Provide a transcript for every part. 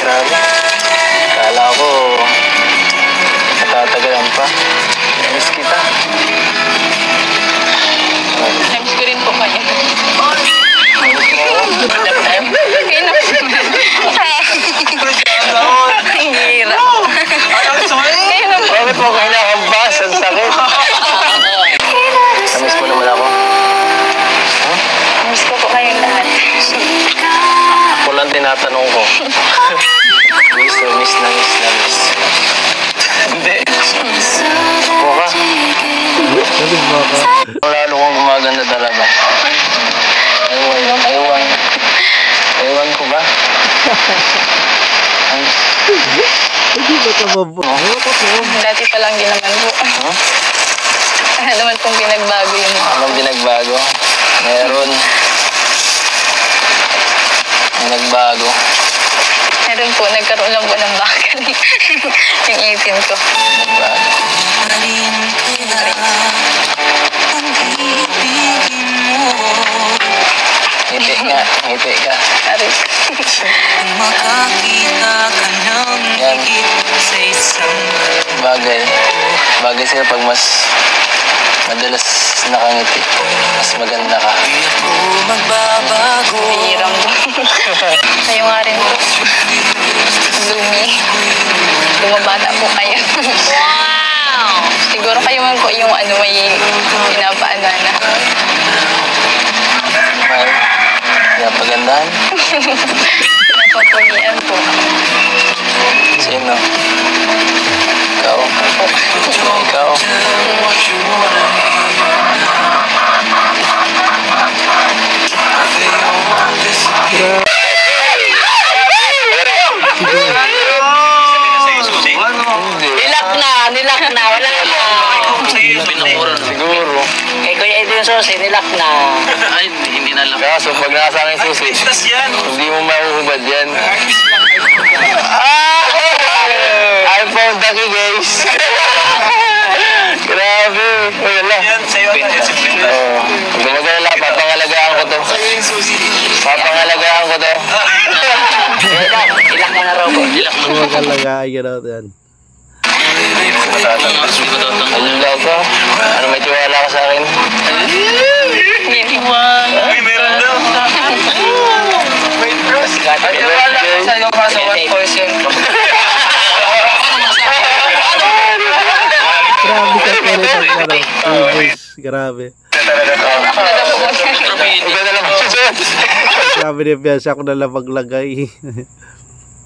Grabe. Kala ko matatagalan pa. Miss kita. Namiss ko rin po kayo. Miss mo ako? Kayo na po. Ang hirap. Kayo na po. Bakit mo kayo nakambas? Ang sakit. Namiss mo naman ako. Namiss ko po kayong lahat. Ako lang tinatanong ko. Miss. Hindi. Buka. Lalo kong gumaganda talaga. Ewan ko ba? Hindi ba ito mabuhay? Dati pa lang din naman po. Ano naman pong pinagbago yung mga. Anong binagbago? Meron. Nagbago. Meron po, nagkaroon lang po ng bakal. Yung 18 ko. Nagbago. Ngiti ka. Aray. Yan. Bagay sa'yo pag mas madalas nakangiti. Mas maganda ka. Hirang po. Kayo nga rin po. Lumi. Lumabata po kayo. Wow! Siguro kayo man po yung ano may pinapaalala. May napagandahan. Napapulian po. Sino? Ikaw? Ikaw? Nilak na, wala na. Siguro. Kay Kuya Edo yung susi, nilak na. Ay, hindi na lang. Kaso pag nasa akin susi, hindi mo mahuhubad yan. I found the key, guys. Grabe. Wala. Gumagala, papangalagaan ko to. Papangalagaan ko to. Ilak mo na raw po. Ilak mo. Magalagay ka daw yan. Alala ko. Ano may tiwala ka sa akin? Ay, meron daw. Wait, bro. Ay, wala ka sa iyo kasi 1%. Grabe ka pero guys. Grabe. Grabe na yan. Siya ako nalang maglagay.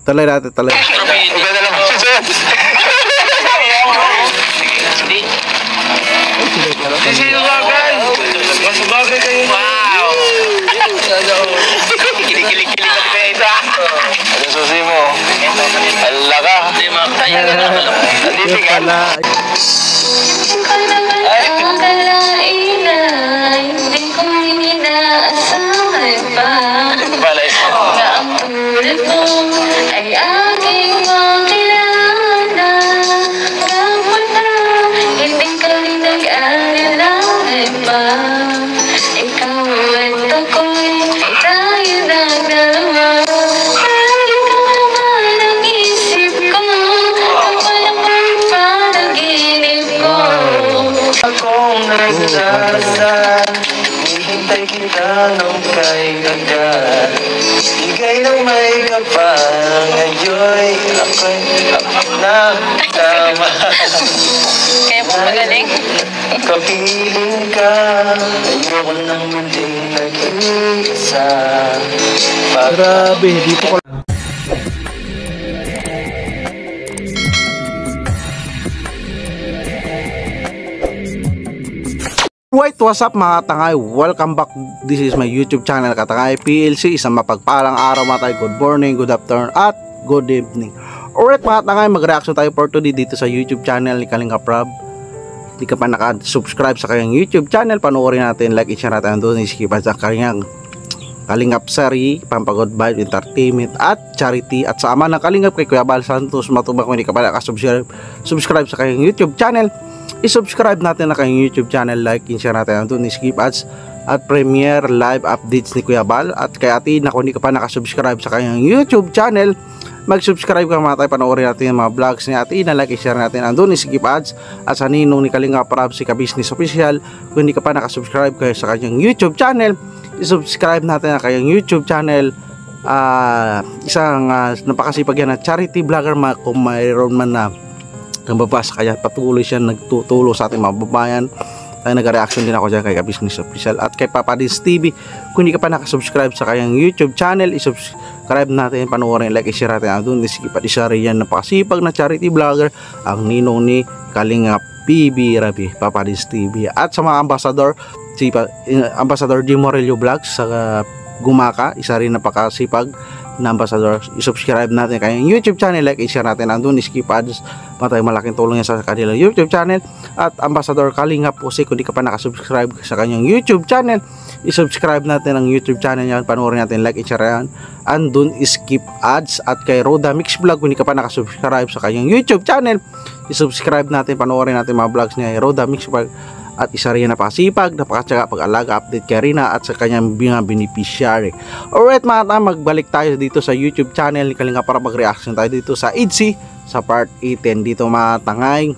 Talay natin, talay. Wow! Kilig-kilig ka ito. Ano susi mo? Alala ka. Hindi, makakaya ka na. Nandito ka. Hindi ko inaasahan pa Balay. na ang tulad mo ay aking makilala. Kapag na hindi ka rin nag-aalilangan pa, ikaw at ako'y tayo ng dalawa. Lagi ka naman ang isip ko, kapag panaginip ko. Akong nagdasal, hihintay kita nung kay agad. Bigay ng may kapal, ngayon ako'y nakama. Kaya po magaling. Kapiling ka, ayoko nang muling nag-iisa. Grabe, dito ko what's up mga Katangay? Welcome back. This is my YouTube channel, Katangay PLC. Isang mapagpalang araw mga tayo. Good morning, good afternoon, at good evening. Alright mga Katangay, mag-reaction tayo for today dito sa YouTube channel ni Kalingap Rob. Hindi ka pa naka-subscribe sa kanyang YouTube channel, panoorin natin, like, share natin doon, iskipan sa kanyang Kalingap Sari, Pampagod Vibe, Entertainment at Charity. At sa ama ng Kalingap kay Kuya Bal Santos Matubang, kung hindi ka pa naka-subscribe sa kanyang YouTube channel, i-subscribe natin na kanyang YouTube channel, like, share natin doon, skip ads at premiere live updates ni Kuya Bal. At kay Ate na kung hindi ka pa naka-subscribe sa kanyang YouTube channel, mag-subscribe ka mga tayo, panoorin natin yung mga vlogs niya at i-like, i-share natin. Andun is skip ads at sa ninong ni Kalinga Prab si Ka-Business Official. Kung hindi ka pa nakasubscribe kayo sa kanyang YouTube channel, i-subscribe natin ang kanyang YouTube channel. Isang napakasipag yan na charity vlogger, kung mayroon man na nababasa kaya patuloy siya nagtutulong sa ating mga babayan. Ay nag-reaction din ako dyan kay Ka-Business Official at kay Papa Dins TV. Kung hindi ka pa nakasubscribe sa kanyang YouTube channel, i-subscribe natin, panoorin, like, i-share natin. Doon isikip at isa rin yan, napakasipag na charity vlogger, ang ninong ni Kalinga PB Rabi, Papa Dins TV. At sa mga ambassador, si Ambassador Jim Morello Vlogs sa Gumaka, isa rin napakasipag na ambassador. I-subscribe natin kanyang YouTube channel, like, i-share natin. Andun skip ads, matay malaking tulong yan sa kanilang YouTube channel. At Ambassador Kalinga Pusi, kung di ka pa nakasubscribe sa kanyang YouTube channel, i-subscribe natin ang YouTube channel niya, panoorin natin, like, i-share yan. Andun skip ads. At kay Roda Mix Vlog, kung di ka pa nakasubscribe sa kanyang YouTube channel, i-subscribe natin, panoorin natin mga vlogs niya, Roda Mix Vlog. At isa rin napakasipag, napakatsaga pag-alaga, update kay Rina at sa kanyang mga beneficiary. Alright mga tayo, magbalik tayo dito sa YouTube channel ni Kalinga para mag-reaction tayo dito sa IDC sa part 18. Dito mga tangay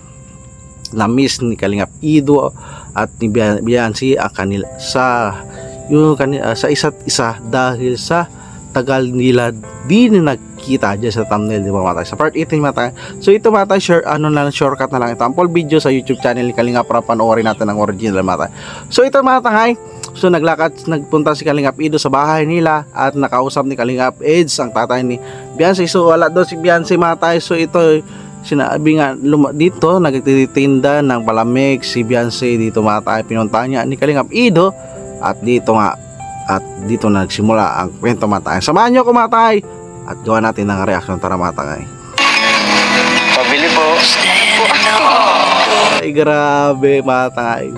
na miss ni Kalinga Ido at ni Biancy ang kanila sa isa't isa dahil sa tagal nila din nagkita dyan sa thumbnail, di ba mga tayo? Sa part 18 mga tayo. So ito mga tayo, shortcut na lang ito. Ang full video sa YouTube channel ni Kalinga para panoorin natin ang original mga tayo. So ito mga tayo, so nagpunta si Kalinga Ido sa bahay nila at nakausap ni Kalinga Eds ang tatay ni Biancy. So wala daw si Biancy mga tayo. So ito, sinabi nga dito, nagtitinda ng palamig si Biancy dito mga tayo. Pinuntahan niya ni Kalinga Ido at dito nga, at dito na nagsimula ang kwento matay. Samahan nyo ako matay at gawa natin ng reaction para matay. Pabili po. Ay grabe matay.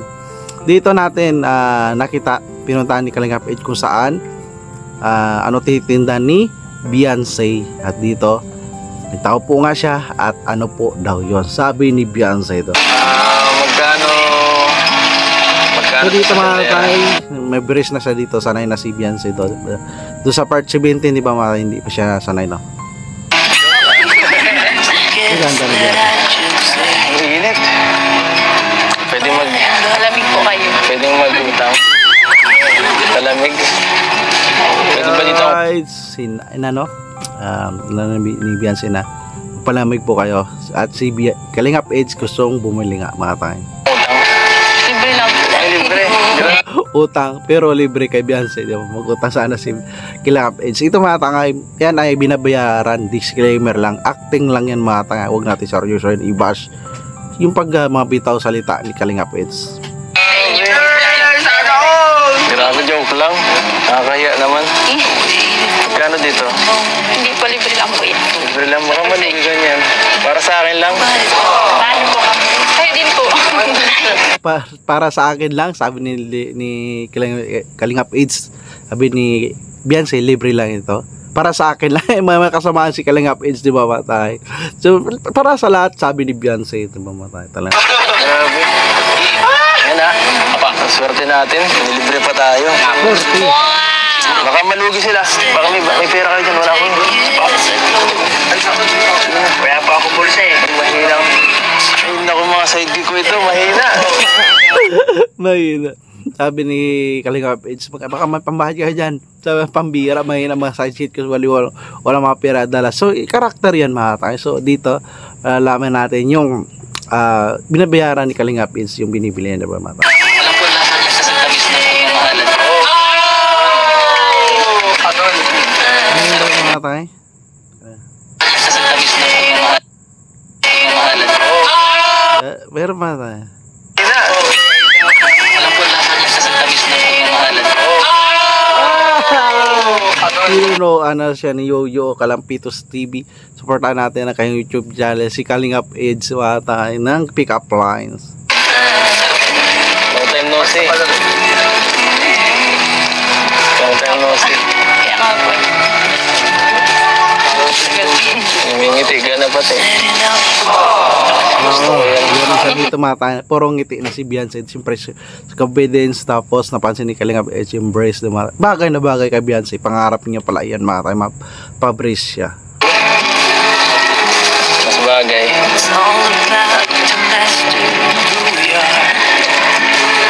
Dito natin nakita, pinuntahan ni Kalinga Page kung saan titinda ni Biancy. At dito nagtao po nga siya at ano po daw yon, sabi ni Biancy ito. So dito mga tayo, may brace na siya dito, sanay na si Biancy doon sa part 17, di ba mga, hindi pa siya sanay, no? Ganda na dyan. Init. Pwede Malamig po kayo. Pwede mag-utang. Talamig. Pwede ba dito? Alright, ni Biancy na palamig po kayo. At si Kalinga Page gustong bumili nga mga tayo. Libre lang po. Libre. Utang pero libre kay Biancy, di ba? Mag-utang sana si Kalinga Page. Ito mga tangay, yan ay binabayaran, disclaimer lang, acting lang yan mga tangay, huwag natin seryosoin, i-bash yung mga bitaw salita ni Kalinga Page. Grabe, joke lang. Nakakaya naman. Magkano dito? Hindi po, libre lang po yan. Libre lang. Baka malibigan yan. Para sa akin lang. Paano po? Kayo din po. Para sa akin lang, sabi ni Kalinga Page, sabi ni Biancy, libre lang ito. Para sa akin lang, may kasamaan si Kalinga Page, di ba matay? So, para sa lahat, sabi ni Biancy, di ba matay? Talaga. Grabe. Yan na. Ang swerte natin. Libre pa tayo. Baka malugi sila. Baka may pera kayo dyan. Wala akong. Kaya pa ako bulsa eh. Mahina. Ayun ako mga side ko ito. Mahina. Mahina. Sabi ni Kalinga Page, baka may pambahad ka dyan. Sabi, pambira, mahina mga side sheet kasi wala mga pera dala. So, karakter yan mga tayo. So, dito, alaman natin yung binabayaran ni Kalinga Page yung binibili niya, diba mga tayo. Alam ko lahat niya sa tamis na pagmamahalan. Ano daw mga tayo? Sa tamis na pagmamahalan. Meron mga tayo. Mahina. Alam ko lahat niya sa tamis na pagmamahalan. Ano siya ni Yoyo Kalampitos TV. Supportan natin ang kanyang YouTube channel, si Kalinga Page, watay ng pick-up lines. Long time no see. Long time no see. Kaya nga po. Ngingiti ka na pati. Gusto ko yan. Yun isa dito mata, puro ngiti na si Biancy. Siyempre sa confidence, tapos napansin ni Kalinga Page yung brace na bagay na bagay kay Biancy. Pangarap niya pala yan mga tayo, mapabrace siya. Mas bagay.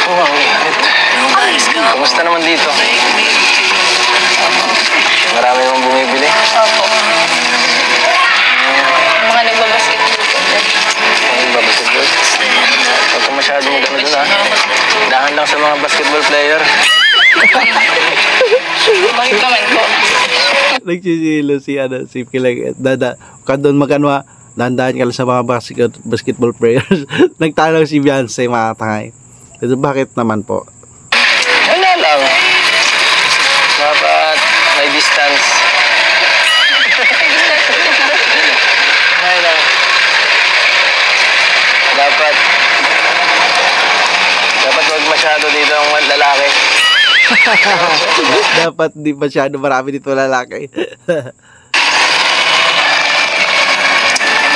Oh, ang init. Kamusta naman dito? Marami namang bumibili. Opo. Mga nagbabasketball po. Ang babasketball. Huwag ka masyadong gano'n dun, ha? Dahan lang sa mga basketball player. Bakit naman po? Nagsisilo si Kilag. Ka doon magano dandahan ka lang sa mga basketball players. Nagtanong si Beyonce mga tangay. Ito bakit naman po? Wala lang. Dapat may distance. Wala lang. Dapat wag masyado dito ang lalaki. Dapat di masyado marami dito lalaki. Thank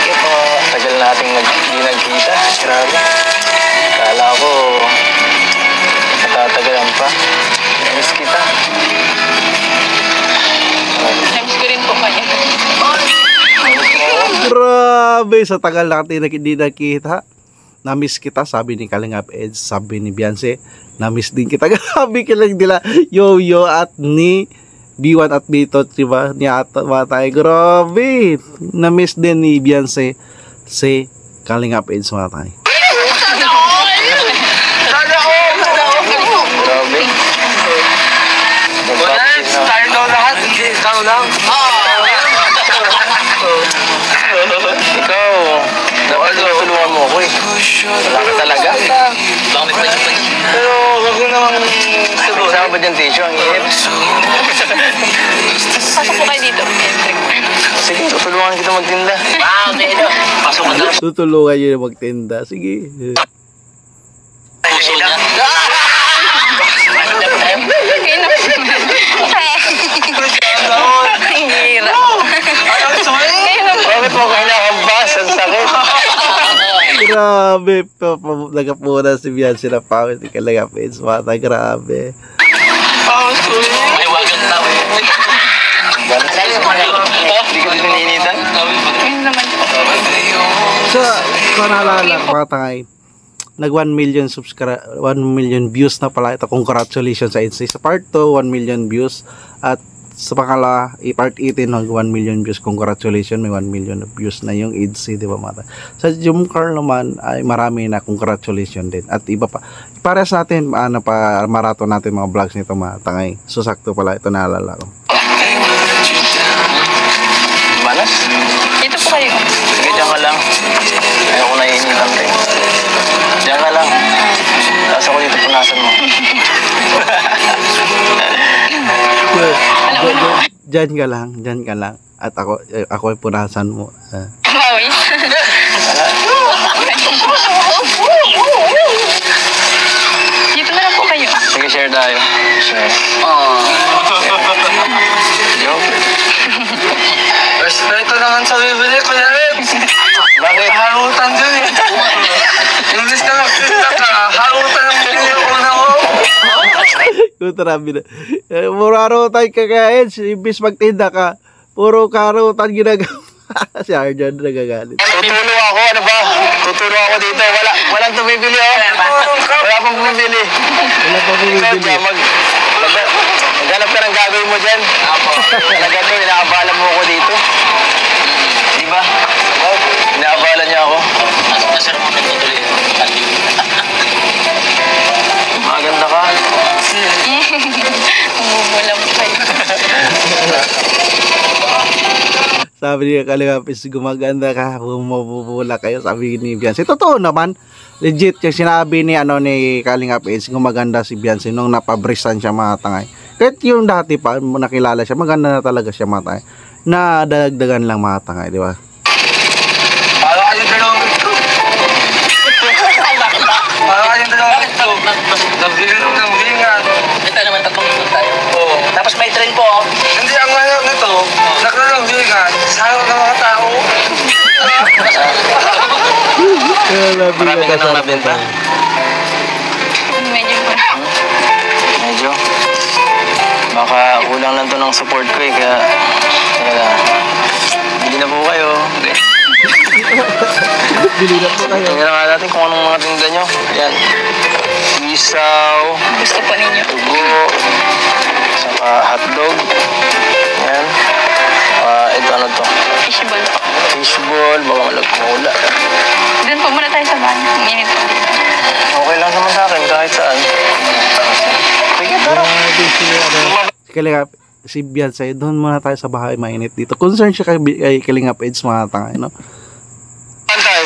you po. Tagal nating hindi nagkita. Grabe. Kala ko matatagalan pa. Miss kita. Namiss ko rin po kayo. Grabe, sa tagal natin hindi nakita. Namiss kita, sabi ni Kalingap Eds, sabi ni Beyonce, namiss din kita. Grabe ka lang nila, Yo-Yo at ni B1 at B2, diba? Ni Ato, matay. Grabe, namiss din ni Beyonce si Kalingap Eds, matay. Grabe. Tayo daw lahat. Ikaw lang. Ikaw, dapat tulungan mo ako eh. Wala ka talaga. Bakit ba yun? Pero wag mo namang sabihin. Sama ba dyan tissue? Ang init. Pasok po kayo dito. Sige, tutulungan kita magtinda. Okay daw. Pasok ka daw. Tutulungan nyo na magtinda. Sige. Puso niya. Kayo na po. Ang hirap. Kayo na po. Bakit mo kinakambas? Ang sakit. Grabe, nagapuna si Beyonce na pawis ni Kalingap Eds, matay. Grabe. Maliwagan tao. Hindi ka din ninitan? Ayun naman po. Sa naalala ko mga tangay, nag 1 million 1 million views na pala ito. Congratulations sa Eds. Sa part 2, 1 million views. At sa pangala, part 18, nag 1 million views. Congratulations, may 1 million views na yung Eds, di ba mata? Sa Jumcar naman ay marami na congratulations din. At iba pa. Para sa atin, pa marathon natin mga vlogs nito mga tangay. So sakto pala ito naalala ko. Manas? Dito po kayo. Sige, diyan ka lang. Ayoko na initan kayo. Diyan ka lang. Tapos ako dito punasan mo. Diyan ka lang. At ako ay punasan mo. Maui. Dito na lang po kayo. Sige, share tayo. Share. Yo. Respeto naman sa bibili ko yan. Bakit? Harutan dyan eh. English na magkita ka. Harutan ang bibili ko na ko. Kutrabi na. Murarutan ka kaya Eds. Ibis magtinda ka. Puro karutan ginagawa. Si Arjan nagagalit. Tutulo ako, ano ba? Tutulo ako dito. Walang tumibili oh. Wala pang bumibili. Wala pa Ikaw bumibili. dyan, maghanap ka ng gagawin mo dyan. Talaga to, inaabalan mo ako dito. Di ba? Inaabalan niya ako. Nasar mo na tutuloy. Maganda ka. Umumula po kayo. Sabi niya Kalingap Eds, gumaganda ka, bumubula kayo, sabi ni Beyonce. Totoo naman, legit yung sinabi ni ni Kalingap Eds, gumaganda si Beyonce nung napabrisan siya mga tangay. Kahit yung dati pa, nakilala siya, maganda na talaga siya mga tangay. Nadagdagan lang mga tangay, di ba? Para kayong dalawang ito. Para kayong dalawang ito. Nabili ng bingan. Ito naman tatlong ikot tayo. Oo. Tapos may train po. Oh. Hindi ang ano nito. Nagkaroon ng bingan. Sayang ng mga tao. Marami ka nang nabenta. Medyo po. Medyo. Baka kulang lang to ng support ko eh. Kaya bili na po kayo. Bili na po kayo. Tingnan nga natin kung anong mga tinda nyo. Yan. Isaw, Gusto po ninyo. tugo, saka hotdog. Yan. Ito ano to? Fishball po. Fishball, baka malagmula. Doon po muna tayo sa bahay. Ang init po dito. Okay lang naman sa akin kahit saan. Sige, tara. Si Kalingap, si Beyonce, doon muna tayo sa bahay, mainit dito. Concern siya kay Kalingap Eds, mga tangay, no? Bantay.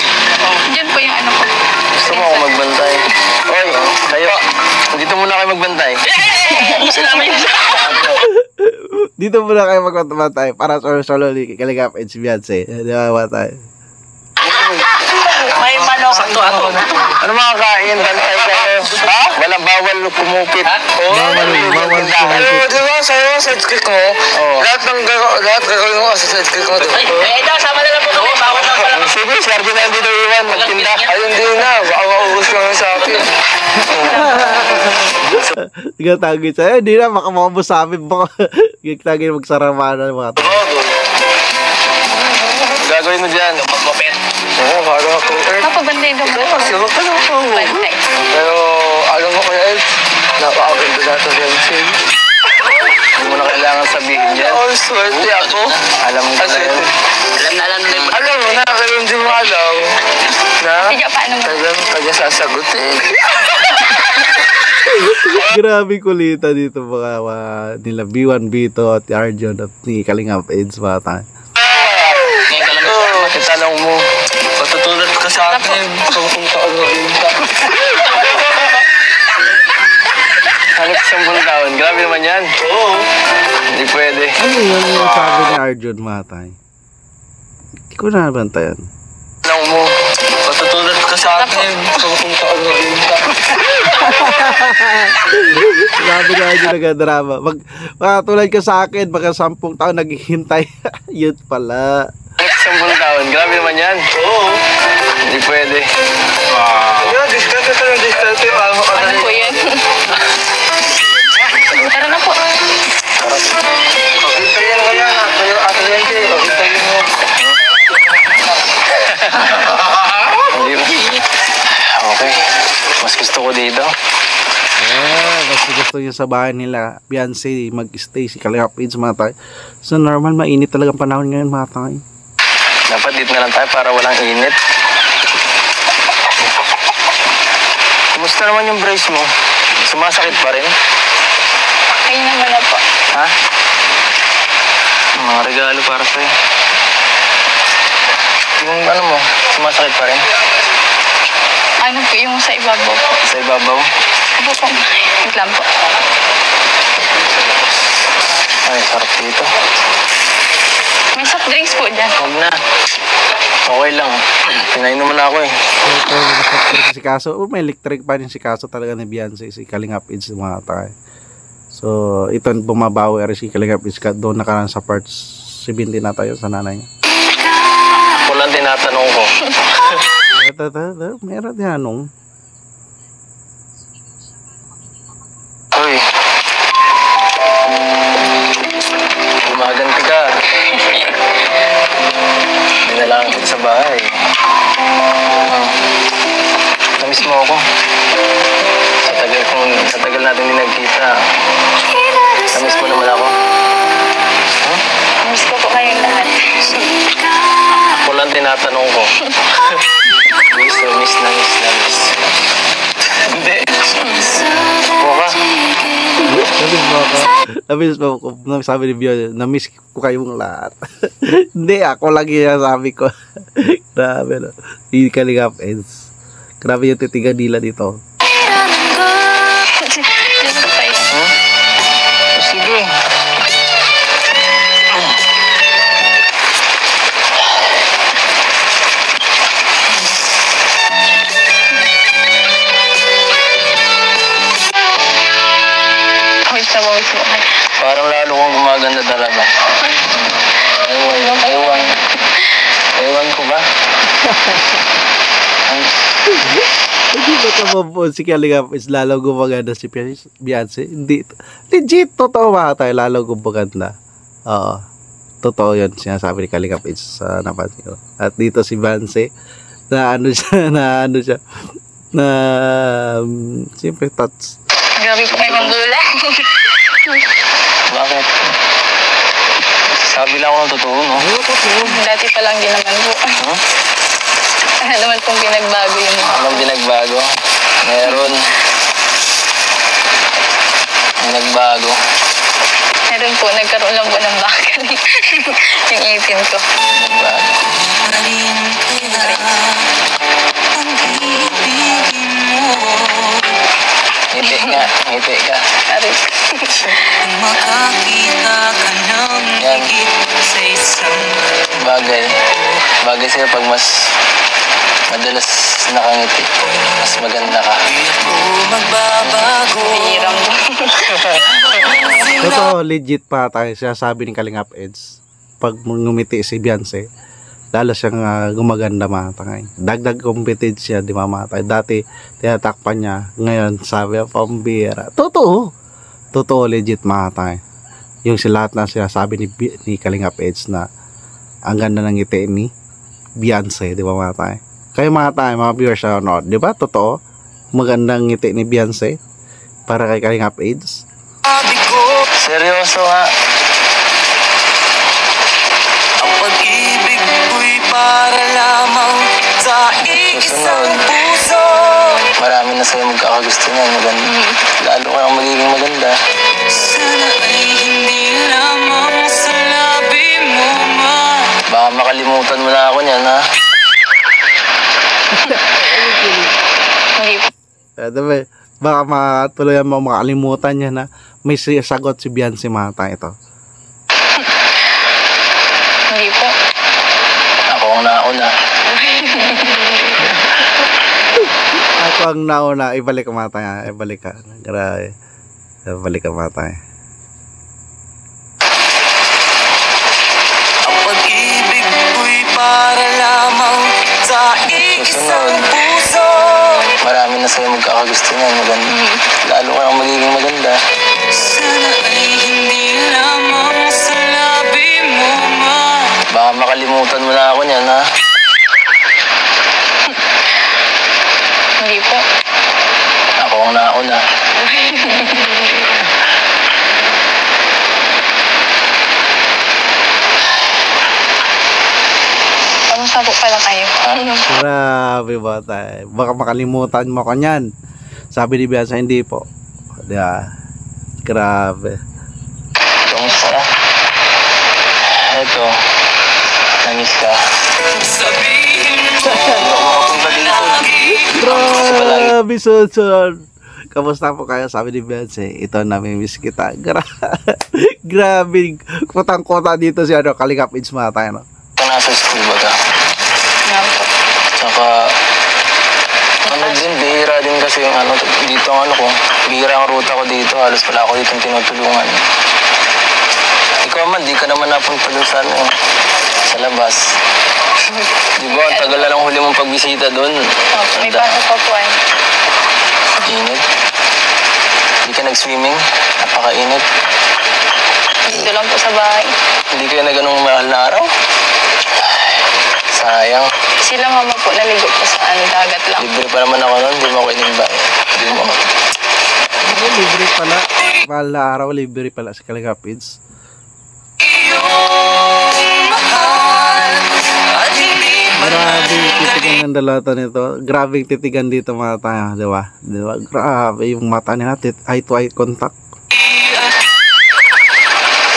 Diyan po yung ano po. Gusto mo ako magbantay? Oy, kayo. Dito muna kayo magbantay. Dito muna kayo magpatay para solo ni Kalingap Eds, Beyonce. Di ba, tayo? May manok. Sakto ato. Ano mga kain? Bantay kayo. Ha? Walang bawal kumupit. Bawal kumupit. Pero di ba sa'yo, sidekick mo? Lahat gagawin mo sa sidekick mo. Ito, sama na lang po kami. Bawal na pala. Sige, swerte na dito iwan. Magtinda. Ayun din na. Baka maubos lang sa akin. Sige, tagin sa'yo. Hindi na, makamabos sa amin po. Tagin magsaramanan, mga tangay. Gagawin mo dyan. Magmopet. Oo, para ako. Papabantay daw po. Sino ka lang po? Bantay. Pero alam mo kaya, napakaganda natin yan, Sid. Hindi mo na kailangan sabihin dyan. Oh, swerte ako. Alam mo na yun. Alam na yung Alam mo na, pero hindi mo alam na Sige, paano mo? talagang kanya sasagutin. Grabe kulita dito mga nila B1, B2 at Arjun at ni Kalingap Eds, mga tangay. Itanong mo. Patutulad ka sa akin. Kung kaagarin ka. Hanip 10 taon. Grabe naman yan. Oo. Hindi pwede. Ano yun yung sabi ni Arjun, mga tangay? Hindi ko na nabantayan. Tanong mo. Patutulad ka sa akin. Kung kaagarin ka. Sabi ni Arjun nag-drama. Tulad ka sa akin, baka 10 taon naghihintay. Yun pala. Hanip 10 taon. Grabe naman yan. Oo. Hindi pwede. Yan, diskarte ka ng diskarte. Alam mo ka Ano na po yun? Tara na po. Hintayin mo yan. Ato yan, Jay. Hintayin mo. Hindi ba? Okay. Mas gusto ko dito. Mas gusto nyo sa bahay nila Beyonce mag-stay si Kalingap Eds, mga tayo. So normal, mainit talagang panahon ngayon, mga tayo. Dapat dito na lang tayo para walang init. Kumusta naman yung brace mo? Sumasakit pa rin? Kayo naman na po. Ha? Mga regalo para sa'yo. Yung ano mo, sumasakit pa rin? Ano po yung sa ibabaw po? Sa ibabaw? Ano po? Wait lang po. Ay, sarap dito. May soft drinks po dyan. Huwag na. Okay lang. Pinainom mo na ako eh. Si Kaso, may electric pa rin si Kaso talaga ni Beyonce, si Kalingap Eds, mga tayo. So, ito bumabawi rin si Kalingap Eds, doon nakaraan sa parts 70 na tayo sa nanay niya. Ako lang tinatanong ko. Meron yan, anong? Uy. Gumaganti ka. Dinalaan kita sa bahay. Namiss mo ako. Sa tagal natin din nagkita. Namiss mo naman ako. Miss ko po kayong lahat. Ako lang tinatanong ko. Miss. Hindi. Buka. Sabi ni Beyonce, na-miss ko kayong lahat. Hindi, ako lagi yung sabi ko. Grabe, no? Hindi Kalingap Eds. Grabe yung titigan nila dito. Dito po tayo. Sige. Wait na wait po. Parang lalo kong gumaganda talaga. Ewan ko ba? Hindi ba kamabon si Kalingap Eds lalo gumaganda si Beyonce? Hindi. Legit, totoo ba tayo lalo gumaganda? Oo. Totoo yun, sinasabi ni Kalingap Eds sa napansin ko. At dito si Beyonce, na ano siya, na ano siya, na siyempre touch. Grabe po kayo magulang. Bakit? Sabi lang ako ng totoo, no? Dati pa lang din naman po. Huh? Ano naman pong pinagbago yung mga. Anong binagbago? Meron. Binagbago. Meron po, nagkaroon lang po ng bakal. Yung 18 ko. Binagbago. Ngiti nga, ngiti ka. Aris. Makakita ka ng Yan. higit sa isang Bagay. Bagay sa'yo pag mas madalas nakangiti. Mas maganda ka. di ako magbabago. Bihirang po. Totoo, legit pa tayo siya sabi ni Kalingap Eds. Pag ngumiti si Beyonce, lalo siyang gumaganda matangay. Dagdag competence siya, di mamatay. Dati, tinatakpan niya. Ngayon, sabi niya, pambira. Totoo. Totoo, legit matay. Yung si lahat na sinasabi ni Kalingap Eds na ang ganda ng ngiti ni Beyonce, di ba matay? Kayo matay, mga viewers siya, no? Di ba? Totoo. Magandang ngiti ni Beyonce para kay Kalingap Eds. Sabi ko, Seryoso nga. ang pag-ibig ko'y para lamang sa iisang puso. Marami na sa'yo magkakagusto niyan. Maganda. Lalo ka nang magiging maganda. Sana ay hindi lamang sa labi mo man. Baka makalimutan mo na ako niyan, ha? Hindi po. Diba, baka matuluyan mo makalimutan niya na may sagot si Beyonce mata ito. Hindi po. Ako ang nauna. Ako ang nauna, ibalik ka mata niya, ibalik ka. Grabe. Ibalik ka mata niya. Ang pag-ibig ko'y para lamang sa iisang puso. Marami na sa'yo magkakagusto niyan. Maganda. Lalo ka nang magiging maganda. Sana ay hindi lamang sa labi mo man. Baka makalimutan mo na ako niyan, ha? Hindi po. Ako ang nauna. Kamusta po pala kayo? Grabe ba tayo? Baka makalimutan mo ka niyan. Sabi ni Beyonce, hindi po. Diba? Grabe. Kamusta? Eto. Nangis ka. Sabihin mo Makapunta dito. Grabe, son. Kamusta po kayo? Sabi ni Beyonce, ito namimiss kita. Grabe. Kutang-kuta dito si Kalingap Eds mata, no? Kung nasa school ba ka? Nga po. Tsaka, ano din, bihira din kasi yung ano, dito ang ano ko, bihira ang ruta ko dito, halos pala ako dito tinutulungan. Ikaw man, di ka naman napunta doon sa ano, sa labas. Di ba, ang tagal na lang huli mong pagbisita doon. Opo, may pasok pa po ay. Init. Hindi ka nag-swimming, napakainit. Dito lang po sa bahay. Hindi kayo na ganung mahal na araw. Sayang. Sila mama po naligo po sa dagat lang. Libre pa naman ako noon, di mo ako inimbay. Di mo. Libre pala. Mahal na araw, libre pala si Kalingap Eds. iyong mahal at hindi Grabe titigan ng dalata nito. Grabe yung titigan dito mga tayo, di ba? Di ba? Grabe yung mata nila, eye to eye contact.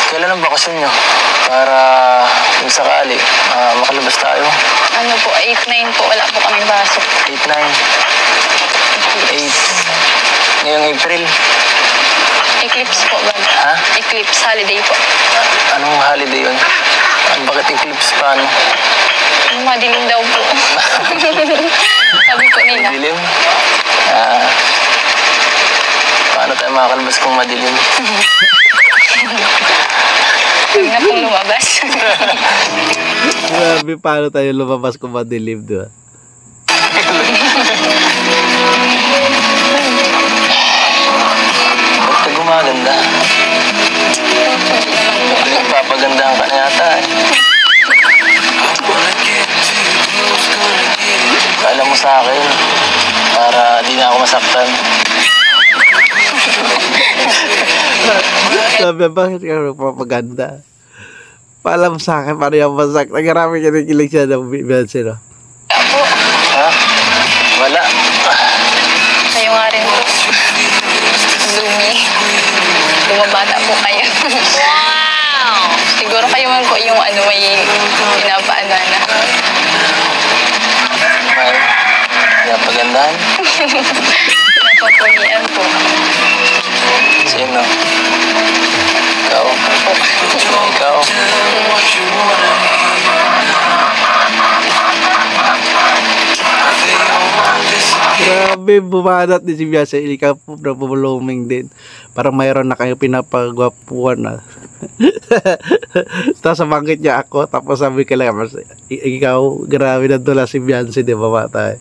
Kailan ang bakasyon nyo? Para kung sakali, makalabas tayo. Ano po, 8-9 po, wala po kaming pasok. 8-9. 8. Ngayong April. Eclipse po ba? Ha? Eclipse holiday po. Anong holiday yun? Bakit eclipse pa? Ano? Madilim daw po. Sabi po nila. Madilim? Paano tayo makakalabas kung madilim? Huwag na pong lumabas. Grabe, paano tayo lumabas kung madilim, di ba? Ba't ka gumaganda? Papagandahan ka na yata. Wanna get too close, gonna get it masaktan. Sabi, bakit ka magpapaganda? Paalam sa akin, paano yung masak? Nagarami kinikilig siya ng Beyonce, no? Ako, Ha? Wala. kayo nga rin po. Lumi. Bumabata po kayo. Wow! Siguro kayo man po yung ano, may pinapaalala. May napagandahan. Napapulian po. Sino? Ikaw? Ikaw? Grabe, bumanat ni si Beyonce. Ikaw po na bumuluming din. Parang mayroon na kayo pinapagwapuan na. Tapos bangkit niya ako. Tapos sabi ka lang, ikaw, grabe na dula si Beyonce, di ba bata?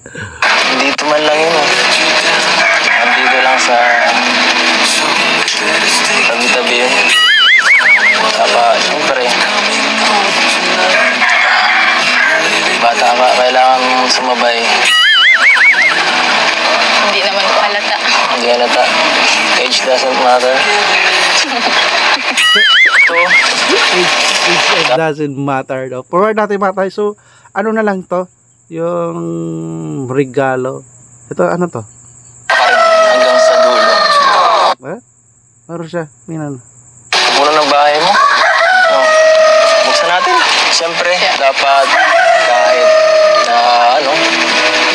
Dito man lang yun. Nandito lang sa tabi-tabi yun. Saka, siyempre, bata ka, kailangan sumabay. Hindi naman po halata. Hindi halata. Age doesn't matter. Ito, It doesn't matter daw. Forward natin mga tayo. So, ano na lang to? Yung regalo. Ito, ano to? hanggang sa dulo. Eh? Meron siya. Minan. Muna ng bahay mo. No. Buksan natin. Siyempre, dapat kahit na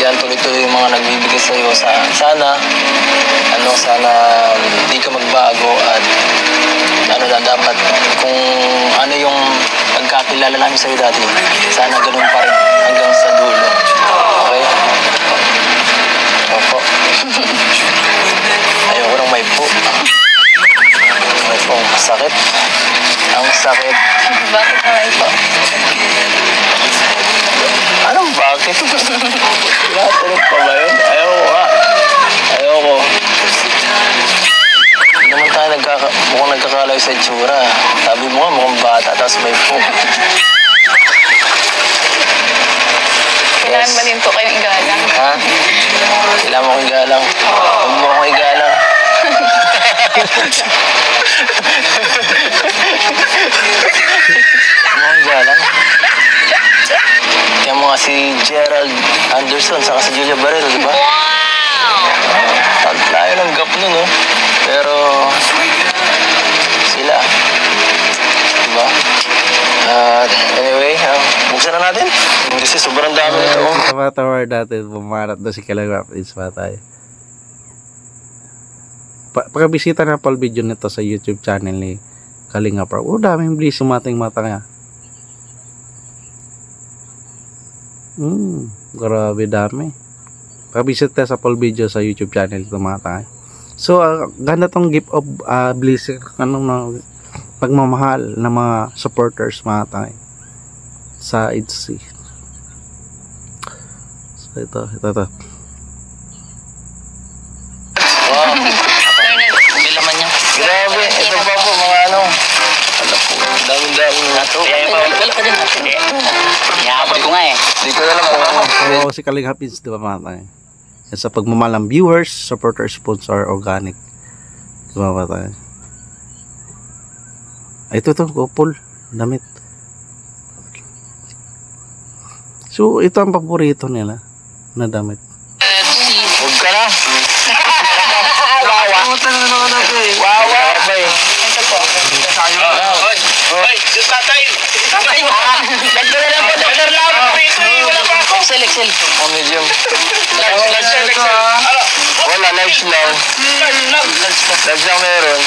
yan tuloy-tuloy yung mga nagbibigay sa iyo. Sana hindi ka magbago at dapat kung ano yung pagkakilala namin sa iyo dati, sana ganun pa rin hanggang sa dulo. Okay? Opo. Ayoko nang may po. May po, sakit. Ang sakit. Bakit naman po? Anong bakit? Tinatanong pa ba yun? Ayoko nga. Ayoko. Hindi naman tayo mukhang nagkakalayo sa itsura. Sabi mo nga, mukhang bata, tapos may po. Kailangan ba din po kayong igalang? Ha? Kailangan mo akong igalang. Huwag mo akong igalang. Huwag mo akong igalang. Kaya mga si Gerald Anderson saka si Julia Barrero, di ba? Wow! Tayo ng gap nun, no? Pero sila, di ba? Anyway, buksan na natin. Kasi sobrang dami nito. Sa mga tower natin, bumanat na si Kalingap. It's pa tayo. Pagkabisita na pal video nito sa YouTube channel ni Kalingap. Daming bliss sumating mata niya. Grabe dami. Pagkabisit tayo sa full video sa YouTube channel ito mga tayo. So, ganda tong gift of blessing, pagmamahal ng mga supporters mga tayo sa ITZY. So, ito. Wow. Hindi laman niya. Grabe. Ito pa po mga dami-dami na ito. Wala ka din. Iyaabot ko nga eh. Hindi ko alam kung ano. So, si Kalingap is, di ba mga tayo? Yan sa pagmamahal ng viewers, supporters, sponsor, organic. Di ba mga tayo? Ito couple. Damit. So, ito ang paborito nila na damit. Huwag ka na. Pumunta na naman natin. Wawa pa eh. Ito po. Hoy, yung tatay. Tatay mo. Dagdagan lang po, Dr. Lam. Wala pa ako. Excel. Oh, medium. Large. Wala, large lang. Large lang meron.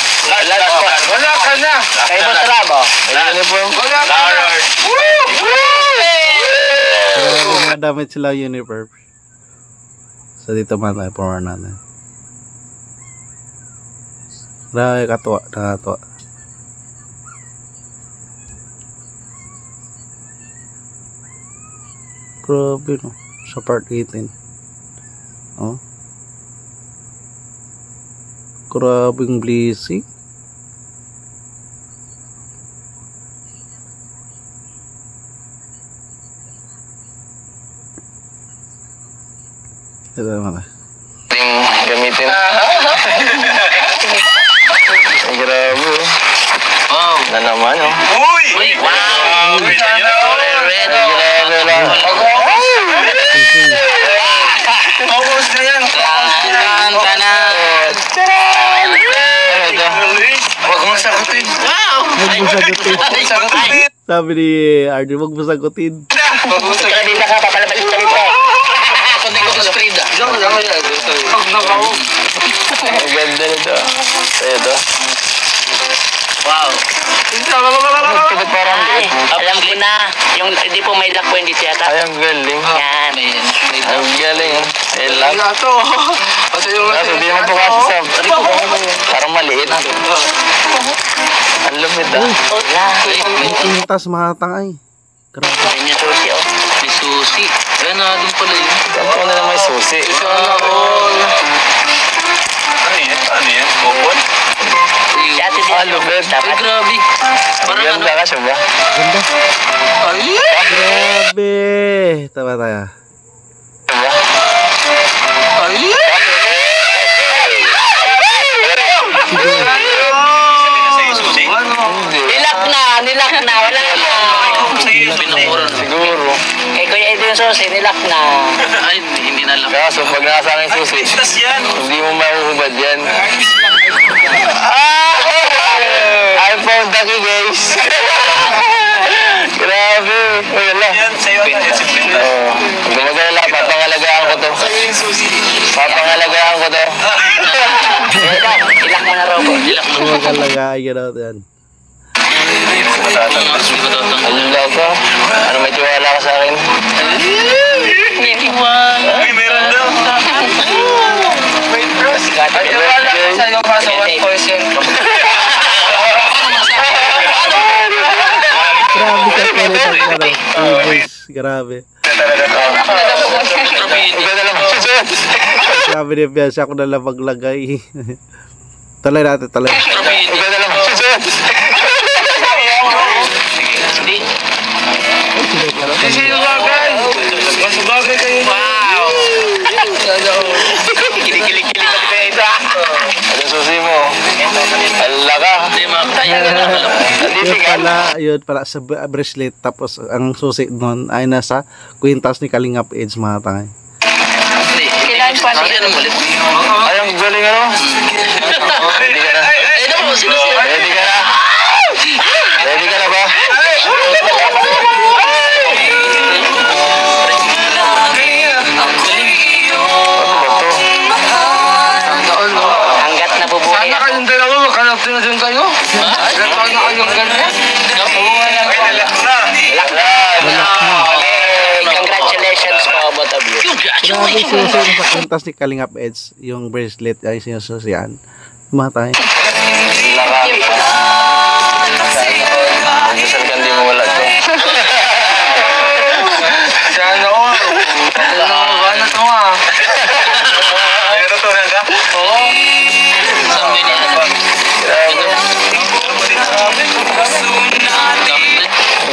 Wala ka na. Kayo ba sarabo? May uniform. Wala ka na. Kaya mga damit sila uniform. So, dito man tayo for natin. Grabe, nakatuwa. Grabe, no? Sa part 18. Oh. Grabing blessing. Ito naman. Yung natin. Ay, grabe oh. Wow. Na naman oh. Uy! Wow. Ay, grabe lang. Focus na yan. Ano ito? Huwag mong sagutin. Huwag mo sagutin. Sagutin. Sabi ni Arnie, huwag mo sagutin. Huwag mong sagutin. Kanina ka, papalabalik ka rito. Kundi ko sa spread ah. Diyan lang yan. Huwag na ako. Ang ganda nito. Sa'yo to. Wow. Bakit parang Ay, alam ko na. Yung hindi po may lock po hindi siya ay, ang galing. Yan. Ang galing oh. Ay, lang. Wala to. Kasi yung Kaso di naman po kasi sa... Parang maliit. Ang lumit ah. Wala. May pintas mga tangay. Grabe. Ayun yung susi oh. May susi. Ayan na, doon pala yun. Saan po na lang may susi? Sana all. Ano yan? Ano yan? Kupon? Si ate din. Ah, lumit. Ay, grabe. Parang ano. Ganda ka siya ba? Ganda. Ay! Grabe. Tama tayo. Diba? Ay! Nilak na. Wala na. Siguro. Eh, kuya ito yung susi, nilak na. Ay, hindi na lang. Kaso pag nasa akin susi, hindi mo mahuhubad yan. I found the key, guys. Grabe. Wala. Oo. Gumagala, papangalagaan ko to. Papangalagaan ko to. Ilak mo na, Robo. Ilak mo. Huwag kang lagay. Yan. Alam lang ko. Ano may tiwala ka sa akin? Ay, meron daw. May trust. Ay, wala ko sa'yo kaso 1 portion. Grabe ka pero pag ano. Boys. Grabe. Ikaw na lang susunod. Sabi niya Bianca, ako na lang maglagay. Talay natin. Ikaw na lang susunod. Kasi yung bagay. Mas bagay kayo. Wow! Kilig-kilig pa kayo ito. Anong susi mo? Ala ka. Yun pala sa bracelet, tapos ang susi nun ay nasa kwintas ni Kalingap Edge mga tangay. Kailangan pa rin. Ay, ang galing ano? Ready ka na? Ready ka na? Ready ka na ba? Hanggat nabubuhay Sana kayong dalawa, makanap na dyan kayo. Sana kayong ganyan. Congratulations po, both of you. Grabe susi sa kwintas ni Kalingap Edge, yung bracelet ay sinususian. Mga tangay. Laka. Dasal ka hindi mo wala to. Sana all. Ano to nga? Ano to nga? Oo.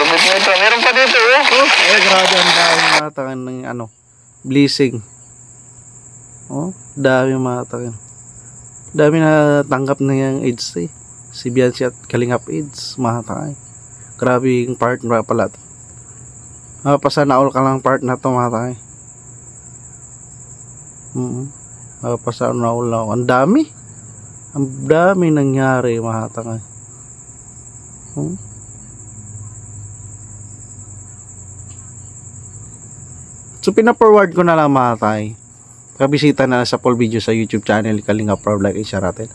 Lubit mo ito. Meron pa dito oh. Ay, grabe ang dami mga tangay ng ano, blessing. Oh, dami mga tangay. Dami na tanggap na yung Edge eh. Si Bianca at Kalingap Edge, mga tangay. Grabe yung part na pala to. Pasana all ka lang part na to mga tangay. Pasana all lang. Ang dami. Ang dami nangyari mga tangay. So pina-forward ko na lang mga tangay. Kabisita na sa full video sa YouTube channel Kalingap Proud like i-share natin.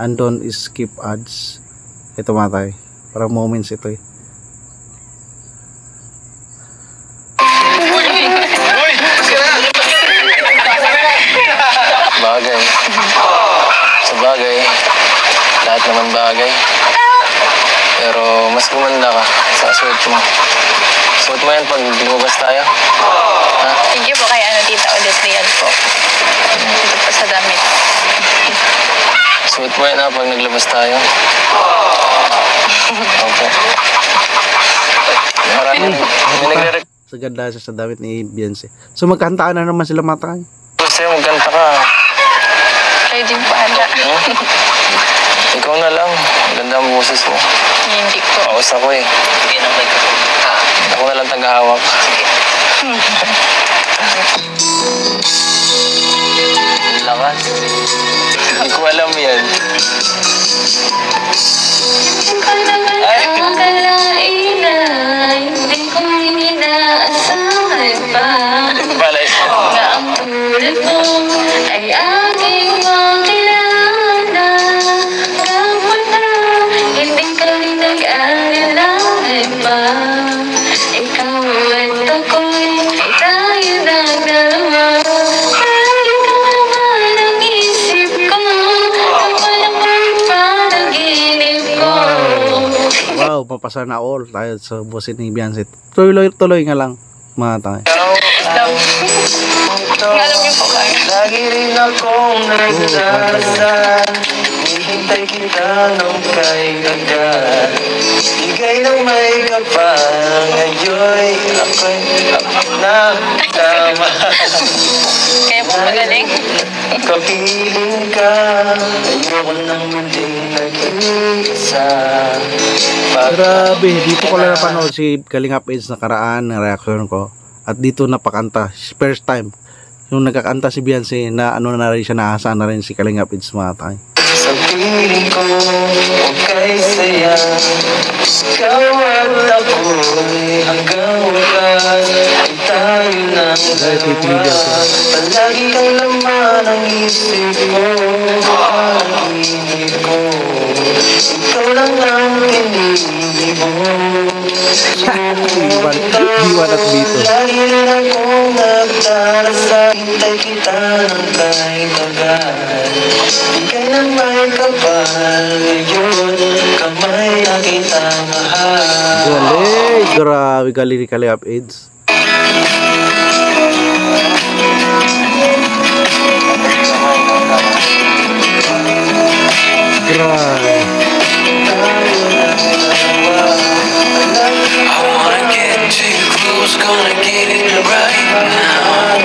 And don't skip ads. Ito mga tayo. Para moments ito eh. Bagay. Sa bagay. Lahat naman bagay. Pero mas gumanda ka sa suot mo. Suot mo yan pag lumabas tayo. Ha? Thank you po kay Tita Odette Rian po. Dito po sa damit. Suot mo yan ha pag naglabas tayo. Okay. Marami nagre-request Sa ganda siya sa damit ni Beyonce. So magkantaan na naman sila matay. sa'yo, magkanta ka. Kayo din po anda. Ikaw na lang. Ganda ang boses mo. Hindi po. Paus ako eh. Sige na microphone. Ako na lang tagahawak. Sige. Ang lakas. Hindi ko alam yan. Ay! Hindi ko inaasahan pa. Balay. Na ang tulad mo ay aking makilala. Kapag na hindi ka rin nag-alalahan pa. Ikaw at ako'y tayo ng dalawa. Lagi ka naman ang isip ko. Ang walang panaginip ko. Wow, mapasa na all tayo sa busit ni Beyonce. Tuloy nga lang mga tayo. Alam niyo po kayo. Lagi rin akong nagdadasal, hinihintay kita nung kay agad. Bigay ng may kapal, ngayon ako'y nakatama. Kaya po magaling. Kapiling ka, ayoko nang muling nag-iisa. Grabe, dito ko lang napanood si Kalingap Eds nakaraan ng reaction ko. At dito napakanta, first time. Yung nagkakanta si Beyonce na ano na rin siya, naasa na rin si Kalingap Eds mga tayo. Sa piling ko, okay saya. Ikaw at ako'y hanggang wakas. Ay tayo ng dalawa. Palagi kang laman ang isip mo. Panaginip ko. Ikaw lang ang inibig mo. Diwan at dito. Lagi rin akong nagdarasal, hintay kita ng kahit agad. Bigay ng may kapal, ngayon kamay na kita mahal. Galing, grabe galing ni Kalingap Eds. Grabe. I wanna get too close, gonna get it right now.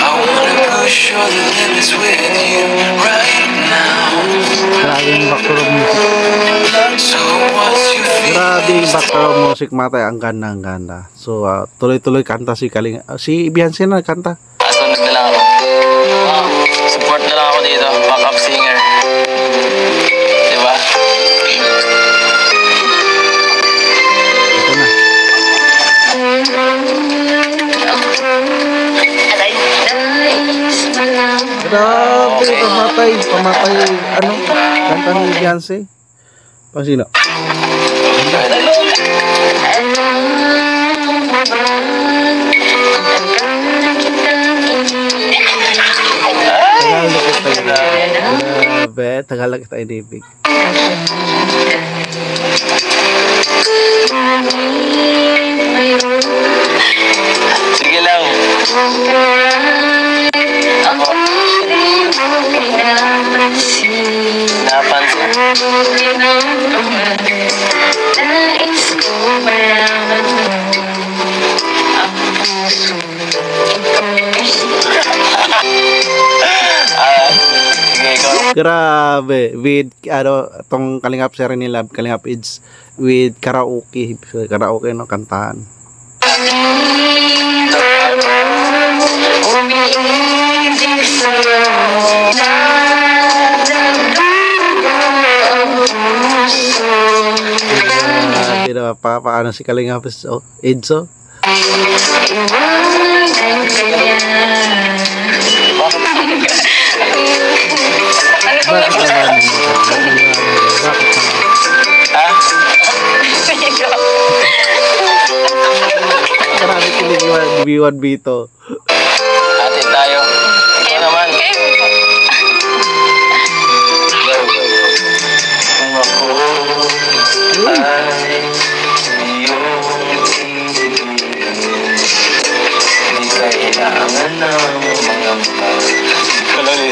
I wanna push all the limits with you right now. Grabe yung background music. So what's your Grabe yung feelings? background music mga tayo. Ang ganda, ang ganda. So, tuloy-tuloy kanta si si Beyonce na kanta. Sunod na lang ako. Support na lang ako dito. Backup singer. Diba? Ito na. Grabe, pamatay. Ano? Kanta ni Beyonce. Pang sino? Tagalog kita inibig. Sige lang. Napansin. Nais ko malaman mo ang puso Sige, ikaw. Grabe. With, itong Kalingap series nila, Kalingap Eds, with karaoke. Karaoke, no, kantahan. umiibig sa'yo. Grabe na, paano si Kalingap Eds, oh. Bakit naman? Ha? Marami kilig yung B1 B2. Atin tayo. Ikaw naman. Kung ako ay iyong ibigin, di kailangan ng mga Kalali.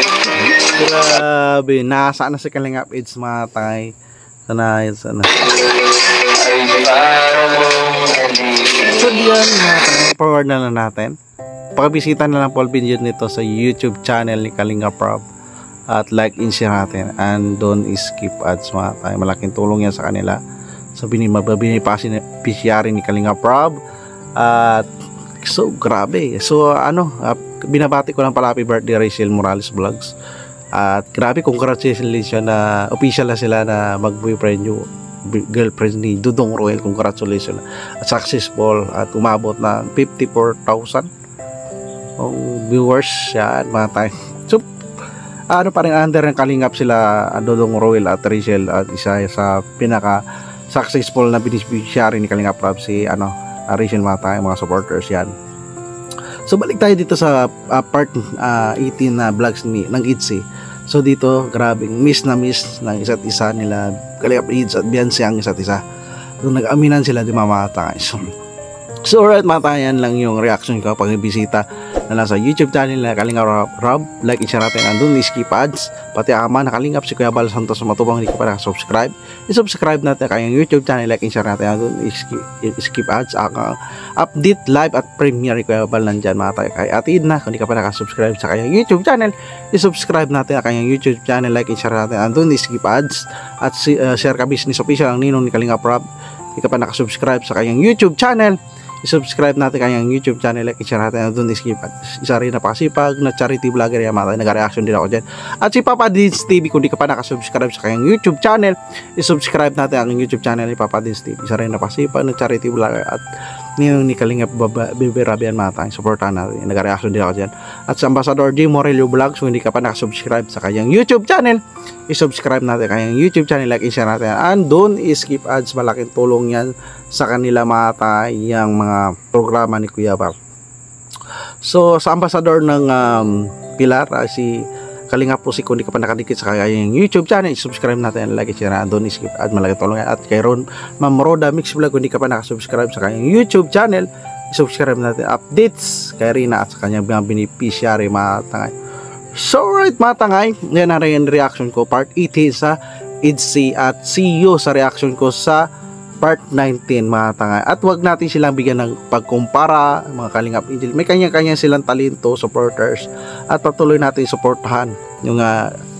Grabe, nasa na si Kalingap Eds mga tay. Sana, sana. Ay para mong So diyan, forward na lang natin. Pakibisita na lang po ang video nito sa YouTube channel ni Kalinga Prab. At like and share natin. And don't skip ads mga tayo. Malaking tulong yan sa kanila. So binipasyarin ni Kalinga Prab. At so grabe. So ano, binabati ko lang pala happy birthday Rachel Morales Vlogs. At grabe, congratulations na official na sila na mag-boyfriend yung girlfriend ni Dudong Roel. Congratulations at successful at umabot na 54,000 viewers yan mga tayo. So ano pa rin under ng Kalingap sila Dudong Roel at Rachel at isa sa pinaka successful na beneficiary ni Kalingap Prab si Rachel mga tayo, mga supporters yan. So balik tayo dito sa part 18 na vlogs ng ITZY. So dito, grabing miss na miss ng isa't isa nila Kalingap Ids at Beyonce ang isa't isa. Nung nag-aminan sila di mamata. So alright mga tayo, yan lang yung reaction ko pag bisita na lang sa YouTube channel na Kalingap Prab. Like and share natin, andun skip ads. Pati ama na Kalingap si Kuya Bal Santos Matubang, hindi ka pa nakasubscribe. I-subscribe natin kayong YouTube channel, like and share natin, andun skip ads. Update live at premiere Kuya Bal nandyan mga tayo. Kay atid na, kung hindi ka pa nakasubscribe sa kayong YouTube channel, i-subscribe natin kayong YouTube channel, like and share natin, andun skip ads. At share ka business official ang ninong ni Kalingap Prab. Hindi ka pa nakasubscribe sa kayong YouTube channel, i-subscribe natin kanyang YouTube channel, like i-share natin doon skip. Isa rin na pakasipag na charity vlogger yan mga tayo, nag-reaction din ako dyan. At si Papa Dins TV, kung di ka pa nakasubscribe sa kanyang YouTube channel, i-subscribe natin ang YouTube channel ni Papa Dins TV. Isa rin na pakasipag na charity vlogger at ni Kalingap Bebe Rabian mga tayo, supportan natin, nag-reaction din ako dyan. At sa Ambassador J. Morelio Vlogs, kung hindi ka pa nakasubscribe sa kanyang YouTube channel, i-subscribe natin kanyang YouTube channel, like i-share natin, and don't skip ads. Malaking tulong yan sa kanila mga tayo, yung mga programa ni Kuya Bal. So sa Ambassador ng Pilar, si Kalingap po si, kung di ka pa nakadikit sa kanyang YouTube channel, i-subscribe natin, like i-share natin, don't skip ads. Malaking tulong yan. At kay Ma'am Roda Mix Vlog, kung di ka pa nakasubscribe sa kanyang YouTube channel, i-subscribe natin, updates kay Rina at sa kanyang mga beneficiary mga tangay. So right mga tangay, yan na rin reaction ko part 18 sa ITZY, at see you sa reaction ko sa part 19 mga tangay. At wag natin silang bigyan ng pagkumpara mga Kalingap Angel, may kanya-kanya silang talento, supporters, at patuloy natin suportahan yung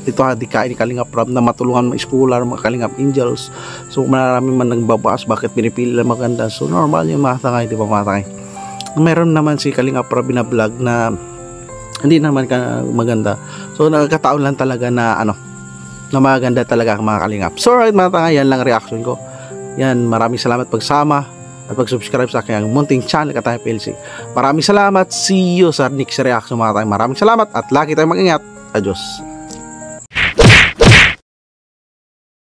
dito hadikain ni Kalingap Prab na matulungan mga schooler, mga Kalingap Angels. So marami man nagbabaas bakit pinipili lang maganda, so normal yung mga tangay, di ba mga tangay. Meron naman si Kalingap Prab na vlog na hindi naman maganda, so nagkataon lang talaga na na maganda talaga ang mga Kalingap. So right mga tangay, yan lang reaction ko. Yan, maraming salamat pagsama at pag-subscribe sa aking munting channel Katay PLC. Maraming salamat. See you sa next reaction mga tayo. Maraming salamat at lagi tayong mag-ingat. Adios.